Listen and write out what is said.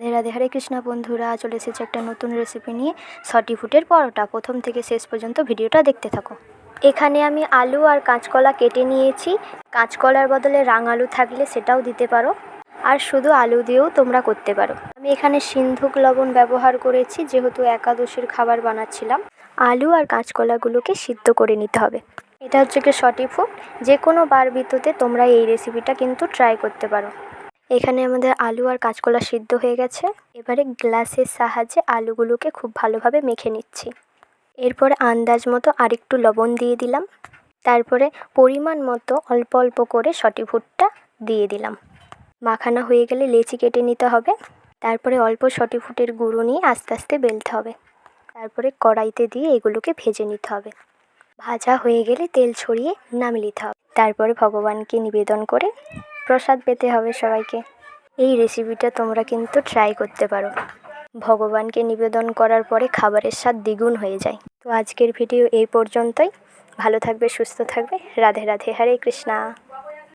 রাধে রাধে, হরে কৃষ্ণা বন্ধুরা, চলে এসেছে একটা নতুন রেসিপি নিয়ে। 6টি ফুটের পরোটা। প্রথম থেকে শেষ পর্যন্ত ভিডিওটা দেখতে থাকো। এখানে আমি আলু আর কাঁচকলা কেটে নিয়েছি। কাঁচকলার বদলে রাঙ আলু থাকলে সেটাও দিতে পারো, আর শুধু আলু দিয়েও তোমরা করতে পারো। আমি এখানে সিন্ধুক লবণ ব্যবহার করেছি, যেহেতু একাদশীর খাবার বানাচ্ছিলাম। আলু আর কাঁচকলাগুলোকে সিদ্ধ করে নিতে হবে। এটা হচ্ছে কি 6টি ফুট। যে কোনো বার ঋতুতে তোমরা এই রেসিপিটা কিন্তু ট্রাই করতে পারো। এখানে আমাদের আলু আর কাঁচকলা সিদ্ধ হয়ে গেছে। এবারে গ্লাসের সাহায্যে আলুগুলোকে খুব ভালোভাবে মেখে নিচ্ছি। এরপরে আন্দাজ মতো আরেকটু লবণ দিয়ে দিলাম। তারপরে পরিমাণ মতো অল্প অল্প করে 6টি ফুটটা দিয়ে দিলাম। মাখানো হয়ে গেলে লেচি কেটে নিতে হবে। তারপরে অল্প 6টি ফুটের গুঁড়ো নিয়ে আস্তে আস্তে বেলতে হবে। তারপরে কড়াইতে দিয়ে এগুলোকে ভেজে নিতে হবে। ভাজা হয়ে গেলে তেল ছড়িয়ে নামিয়ে নিতে হবে। তারপরে ভগবানকে নিবেদন করে প্রসাদ পেতে হবে সবাইকে। এই রেসিপিটা তোমরা কিন্তু ট্রাই করতে পারো। ভগবানকে নিবেদন করার পরে খাবারের স্বাদ দ্বিগুণ হয়ে যায়। তো আজকের ভিডিও এই পর্যন্তই। ভালো থাকবে, সুস্থ থাকবে। রাধে রাধে, হরে কৃষ্ণা।